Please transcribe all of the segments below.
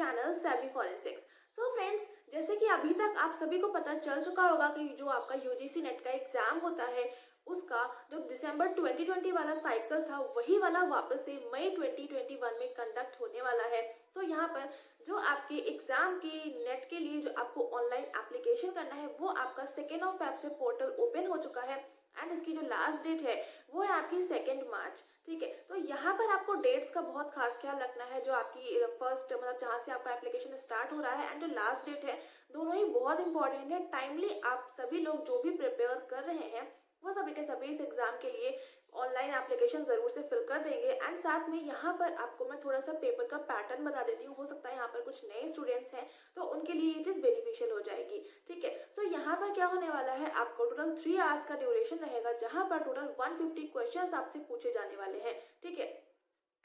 Channel SEBI forensics. So friends, जैसे कि अभी तक आप सभी को पता चल चुका होगा कि जो आपका यूजीसी नेट का एग्जाम होता है उसका जो दिसंबर 2020 वाला साइकिल था वही वाला वापस से मई 2021 में कंडक्ट होने वाला है। तो यहाँ पर जो आपके एग्जाम के नेट के लिए जो आपको ऑनलाइन एप्लीकेशन करना है वो आपका 2 फेब से पोर्टल ओपन हो चुका है एंड इसकी जो लास्ट डेट है वो है आपकी 2 मार्च। ठीक है, तो यहाँ पर आपको डेट्स का बहुत खास ख्याल रखना है। जो आपकी फर्स्ट मतलब जहाँ से आपका एप्लीकेशन स्टार्ट हो रहा है एंड जो लास्ट डेट है दोनों ही बहुत इंपॉर्टेंट है। टाइमली आप सभी लोग जो भी प्रिपेयर कर रहे हैं वो सभी के सभी इस एग्जाम के लिए ऑनलाइन एप्लीकेशन जरूर से फिल कर देंगे। एंड साथ में यहाँ पर आपको मैं थोड़ा सा पेपर का पैटर्न बता देती हूँ, हो सकता है यहाँ पर कुछ नए स्टूडेंट्स हैं तो उनके लिए ये चीज़ बेनिफिशियल हो जाएगी। ठीक है, सो यहाँ पर क्या होने वाला है, आपको टोटल 3 आवर्स का ड्यूरेशन रहेगा जहाँ पर टोटल 150 क्वेश्चन आपसे पूछे जाने वाले हैं। ठीक है,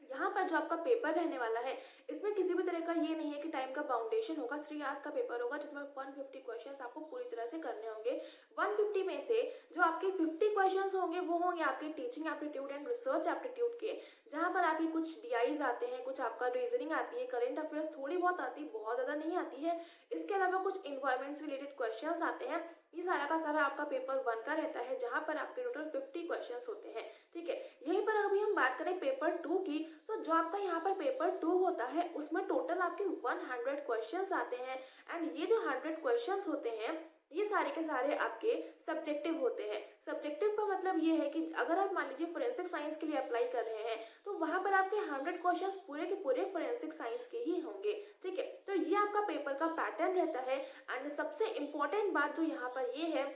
यहाँ पर जो आपका पेपर रहने वाला है इसमें किसी भी तरह का ये नहीं है कि टाइम का बाउंडेशन होगा। 3 आवर्स का पेपर होगा जिसमें 150 क्वेश्चंस आपको पूरी तरह से करने होंगे। 150 में से जो आपके 50 क्वेश्चंस होंगे वो होंगे आपके teaching aptitude and research aptitude के, जहाँ पर आपकी कुछ डीआईज आते हैं, कुछ आपका रीजनिंग आती है, करंट अफेयर्स थोड़ी बहुत आती है, बहुत ज़्यादा नहीं आती है। इसके अलावा कुछ इन्वायरमेंट से रिलेटेड क्वेश्चन आते हैं। ये सारा का सारा आपका पेपर 1 का रहता है जहाँ पर आपके टोटल 50 क्वेश्चन होते हैं। ठीक है, यहीं पर अभी हम बात करें पेपर 2 की, तो जो आपका यहाँ पर पेपर 2 होता है उसमें टोटल आपके 100 क्वेश्चंस आते हैं एंड ये जो 100 क्वेश्चंस होते हैं ये सारे के सारे आपके सब्जेक्टिव होते हैं। सब्जेक्टिव का मतलब ये है कि अगर आप मान लीजिए फोरेंसिक साइंस के लिए अप्लाई कर रहे हैं तो वहां पर आपके 100 क्वेश्चंस पूरे के पूरे फोरेंसिक साइंस के ही होंगे। ठीक है, तो ये आपका पेपर का पैटर्न रहता है। एंड सबसे इम्पोर्टेंट बात जो यहाँ पर ये है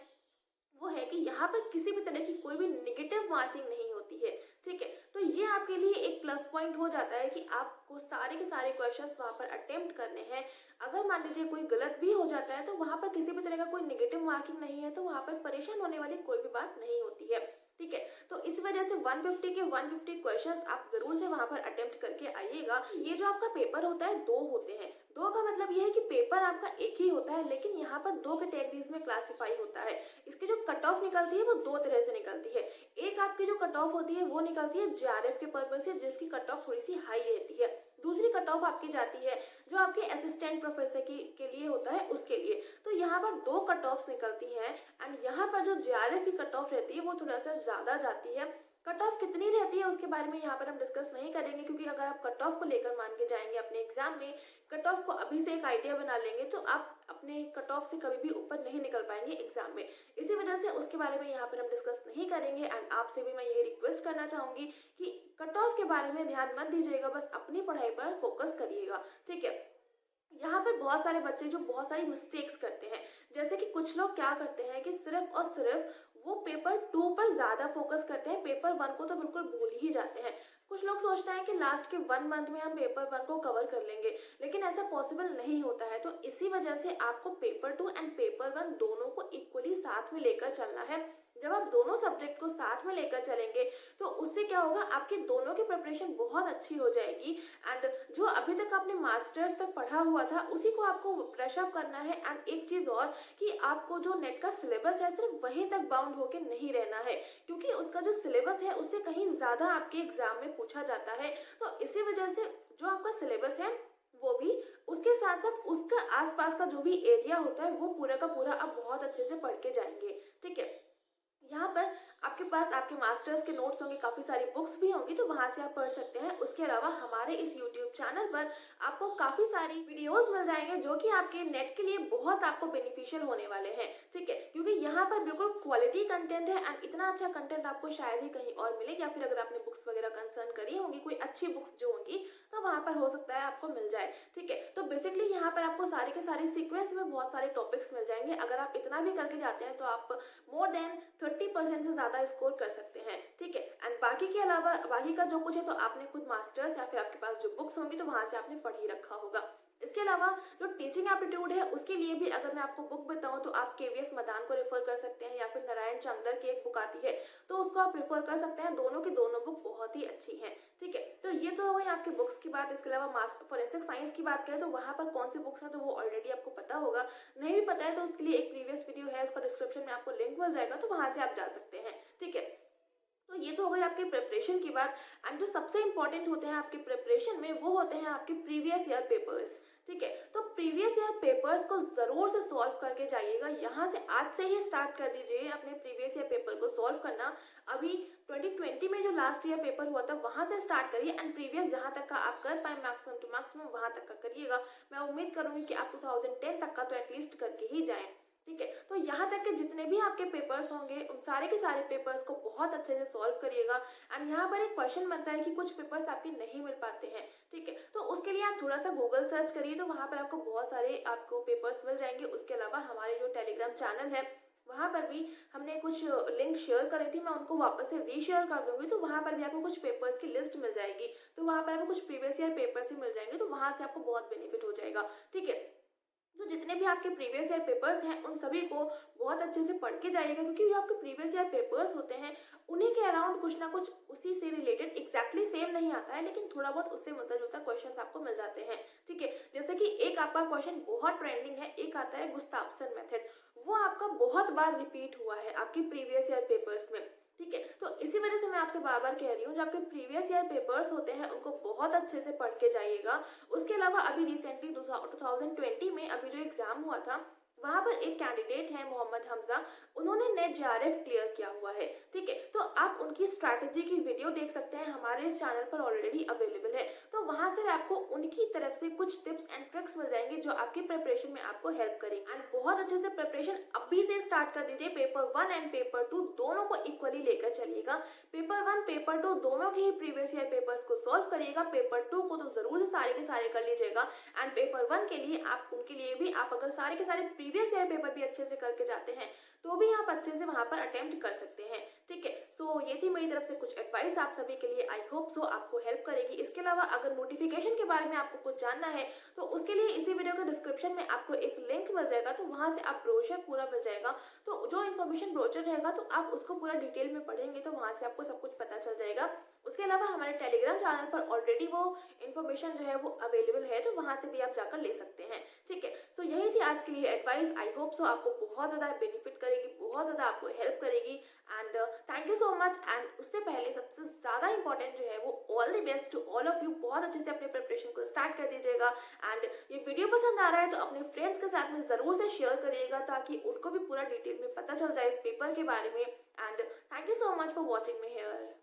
वो है कि यहाँ पर किसी भी तरह की कोई भी नेगेटिव मार्किंग नहीं होती है। ठीक है, तो ये आपके लिए एक प्लस पॉइंट हो जाता है कि आपको सारे के सारे क्वेश्चंस वहाँ पर अटेम्प्ट करने हैं। अगर मान लीजिए कोई गलत भी हो जाता है तो वहाँ पर किसी भी तरह का कोई नेगेटिव मार्किंग नहीं है, तो वहाँ पर परेशान होने वाली कोई भी बात नहीं होती है। ठीक है, तो इस वजह से 150 के 150 क्वेश्चंस आप जरूर से वहां पर अटेम्प्ट करके आइएगा। ये जो आपका पेपर होता है 2 होते हैं। 2 का मतलब ये है कि पेपर आपका एक ही होता है लेकिन यहाँ पर 2 कैटेगरीज में क्लासीफाई होता है। इसकी जो कट ऑफ निकलती है वो 2 तरह से निकलती है। एक आपकी जो कट ऑफ होती है वो निकलती है जेआरएफ के पर्पज से, जिसकी कट ऑफ थोड़ी सी हाई रहती है। दूसरी कट ऑफ आपकी जाती है जो आपके असिस्टेंट प्रोफेसर के लिए होता है उसके लिए। तो यहाँ पर 2 कट ऑफ्स निकलती हैं एंड यहाँ पर जो जेआरएफ की कट ऑफ रहती है वो थोड़ा सा ज़्यादा जाती है। कट ऑफ कितनी रहती है उसके बारे में यहाँ पर हम डिस्कस नहीं करेंगे, क्योंकि अगर आप कट ऑफ को लेकर मान के जाएंगे अपने एग्जाम में, कट ऑफ को अभी से एक आइडिया बना लेंगे तो आप अपने कट ऑफ से कभी भी ऊपर नहीं निकल पाएंगे एग्जाम में। इसी वजह से उसके बारे में यहाँ पर हम डिस्कस नहीं करेंगे। एंड आपसे भी मैं यही रिक्वेस्ट करना चाहूंगी कि कट ऑफ के बारे में ध्यान मत दीजिएगा, बस अपनी पढ़ाई पर फोकस करिएगा। ठीक है, यहाँ पर बहुत सारे बच्चे जो बहुत सारी मिस्टेक्स करते हैं, जैसे कि कुछ लोग क्या करते हैं कि सिर्फ और सिर्फ वो पेपर 2 पर ज्यादा फोकस करते हैं, पेपर 1 को तो बिल्कुल भूल ही जाते हैं। कुछ लोग सोचते हैं कि लास्ट के 1 मंथ में हम पेपर 1 को कवर कर लेंगे, लेकिन ऐसा पॉसिबल नहीं होता है। तो इसी वजह से आपको पेपर 2 एंड पेपर 1 दोनों को इक्वली साथ में लेकर चलना है। जब आप दोनों सब्जेक्ट को साथ में लेकर चलेंगे तो उससे क्या होगा, आपकी दोनों की प्रिपरेशन बहुत अच्छी हो जाएगी। एंड जो अभी तक आपने मास्टर्स तक पढ़ा हुआ था उसी को आपको ब्रश अप करना है। एंड एक चीज और कि आपको जो नेट का सिलेबस है सिर्फ वहीं तक बाउंड होकर नहीं रहना है, क्योंकि उसका जो सिलेबस है उससे कहीं ज्यादा आपके एग्जाम में पूछा जाता है। तो इसी वजह से जो आपका सिलेबस है वो भी, उसके साथ साथ उसका आसपास का जो भी एरिया होता है वो पूरा का पूरा आप बहुत अच्छे से पढ़ के जाएंगे। ठीक है, यहाँ पर आपके पास आपके मास्टर्स के नोट्स होंगे, काफ़ी सारी बुक्स भी होंगी तो वहाँ से आप पढ़ सकते हैं। उसके अलावा हमारे इस यूट्यूब चैनल पर आपको काफ़ी सारी वीडियोस मिल जाएंगे जो कि आपके नेट के लिए बहुत आपको बेनिफिशियल होने वाले हैं। ठीक है, क्योंकि यहाँ पर बिल्कुल क्वालिटी कंटेंट है एंड इतना अच्छा कंटेंट आपको शायद ही कहीं और मिले, या फिर अगर आपने बुक्स वगैरह कंसर्न करी होंगी, कोई अच्छी बुक्स जो होंगी तो वहाँ पर हो सकता है आपको मिल जाए। ठीक है, तो बेसिकली यहाँ पर आपको सारे के सारे सीक्वेंस में बहुत सारे टॉपिक्स मिल जाएंगे। अगर आप इतना भी करके जाते हैं तो आप मोर देन 30% से ज़्यादा स्कोर कर सकते हैं। ठीक है, एंड बाकी के अलावा बाकी का जो कुछ है तो आपने खुद मास्टर्स या फिर आपके पास जो बुक्स होंगी तो वहाँ से आपने पढ़ ही रखा होगा। इसके अलावा जो टीचिंग एप्टीट्यूड है उसके लिए भी अगर मैं आपको बुक बताऊं तो आप केवीएस मदान को रेफर कर सकते हैं, या फिर नारायण चंदर की एक बुक आती है तो उसको आप रेफर कर सकते हैं। दोनों की दोनों बुक बहुत ही अच्छी हैं। ठीक है, तो ये तो हो गई आपकी बुक्स की बात। इसके अलावा मास्टर फोरेंसिक साइंस की बात करें तो वहाँ पर कौन सी बुक्स हैं तो वो ऑलरेडी आपको पता होगा। नहीं भी पता है तो उसके लिए एक प्रीवियस वीडियो है, उसका डिस्क्रिप्शन में आपको लिंक मिल जाएगा तो वहाँ से आप जा सकते हैं। ठीक है, तो ये तो हो गई आपकी प्रिपरेशन की बात। एंड जो सबसे इंपॉर्टेंट होते हैं आपके प्रिपरेशन में वो होते हैं आपके प्रीवियस ईयर पेपर्स। ठीक है। तो प्रीवियस ईयर पेपर्स को ज़रूर से सॉल्व करके जाइएगा, यहाँ से आज से ही स्टार्ट कर दीजिए अपने प्रीवियस ईयर पेपर को सॉल्व करना। अभी 2020 में जो लास्ट ईयर पेपर हुआ था वहाँ से स्टार्ट करिए एंड प्रीवियस जहाँ तक का आप कर पाए मैक्सिमम टू मैक्सिमम वहाँ तक का करिएगा। मैं उम्मीद करूँगी कि आप 2010 तक का तो एटलीस्ट करके ही जाएँ, ठीक है। तो यहाँ तक के जितने भी आपके पेपर्स होंगे उन सारे के सारे पेपर्स को बहुत अच्छे से सॉल्व करिएगा। एंड यहाँ पर एक क्वेश्चन बनता है कि कुछ पेपर्स आपके नहीं मिल पाते हैं, ठीक है। तो उसके लिए आप थोड़ा सा गूगल सर्च करिए, तो वहाँ पर आपको बहुत सारे आपको पेपर्स मिल जाएंगे। उसके अलावा हमारे जो टेलीग्राम चैनल है वहाँ पर भी हमने कुछ लिंक शेयर करी थी, मैं उनको वापस से रीशेयर कर दूंगी। तो वहाँ पर भी आपको कुछ पेपर्स की लिस्ट मिल जाएगी, तो वहाँ पर आपको कुछ प्रीवियस ईयर पेपर्स ही मिल जाएंगे, तो वहाँ से आपको बहुत बेनिफिट हो जाएगा, ठीक है। तो जितने भी आपके प्रीवियस ईयर पेपर्स हैं उन सभी को बहुत अच्छे से पढ़ के जाइएगा, क्योंकि जो आपके प्रीवियस ईयर पेपर्स होते हैं उन्हीं के अराउंड कुछ ना कुछ उसी से रिलेटेड एग्जैक्टली सेम नहीं आता है, लेकिन थोड़ा बहुत उससे मिलता जुलता क्वेश्चंस आपको मिल जाते हैं, ठीक है। जैसे कि एक आपका क्वेश्चन बहुत ट्रेंडिंग है, एक आता है गुस्ताफ्सन मेथड, वो आपका बहुत बार रिपीट हुआ है आपके प्रीवियस ईयर पेपर्स में, ठीक है। तो इसी वजह से मैं आपसे बार बार कह रही हूँ, जो आपके प्रीवियस ईयर पेपर्स होते हैं उनको बहुत अच्छे से पढ़ के जाइएगा। उसके अलावा अभी रिसेंटली 2020 में अभी जो एग्जाम हुआ था वहाँ पर एक कैंडिडेट है मोहम्मद हमजा, उन्होंने नेट जेआरएफ क्लियर किया हुआ है, ठीक है। तो आप उनकी स्ट्रैटेजी की वीडियो देख सकते हैं, हमारे इस चैनल पर ऑलरेडी अवेलेबल है। तो वहाँ से आपको उनकी तरफ से कुछ टिप्स एंड ट्रिक्स मिल जाएंगे जो आपके प्रिपरेशन में आपको हेल्प करेंगे। एंड बहुत अच्छे से प्रिपरेशन अभी से स्टार्ट कर दीजिए। पेपर 1 एंड पेपर 2 दोनों को इक्वली लेकर चलिएगा। पेपर 1 पेपर 2 दोनों के ही प्रीवियस ईयर पेपर्स को सॉल्व करिएगा। पेपर 2 को तो जरूर से सारे के सारे कर लीजिएगा। एंड पेपर 1 के लिए आप उनके लिए भी आप अगर सारे के सारे प्रीवियस ईयर पेपर भी अच्छे से करके जाते हैं तो भी आप अच्छे से वहां पर अटेम्प्ट कर सकते हैं, ठीक है। सो ये थी मेरी तरफ से कुछ एडवाइस आप सभी के लिए, आई होप सो आपको हेल्प करेगी। इसके अलावा अगर नोटिफिकेशन के बारे में आपको कुछ जानना है तो उसके लिए इसी वीडियो के डिस्क्रिप्शन में आपको एक लिंक मिल जाएगा, तो वहां से आप ब्रोशर पूरा मिल जाएगा। तो जो इन्फॉर्मेशन ब्रोशर रहेगा तो आप उसको पूरा डिटेल में पढ़ेंगे तो वहां से आपको सब कुछ पता चल जाएगा। उसके अलावा हमारे टेलीग्राम चैनल पर ऑलरेडी वो इन्फॉर्मेशन जो है वो अवेलेबल है, तो वहां से भी आप जाकर ले सकते हैं, ठीक है। सो यही थी आज के लिए एडवाइस, आई होप सो आपको बहुत ज़्यादा बेनिफिट करेगी, बहुत ज़्यादा आपको हेल्प करेगी। And thank you so much. And उससे पहले सबसे ज़्यादा इंपॉर्टेंट जो है वो all the best to all of you. बहुत अच्छे से अपने प्रिपरेशन को स्टार्ट कर दीजिएगा। एंड ये वीडियो पसंद आ रहा है तो अपने फ्रेंड्स के साथ में ज़रूर से शेयर करिएगा ताकि उनको भी पूरा डिटेल में पता चल जाए इस पेपर के बारे में। And thank you so much for watching me here.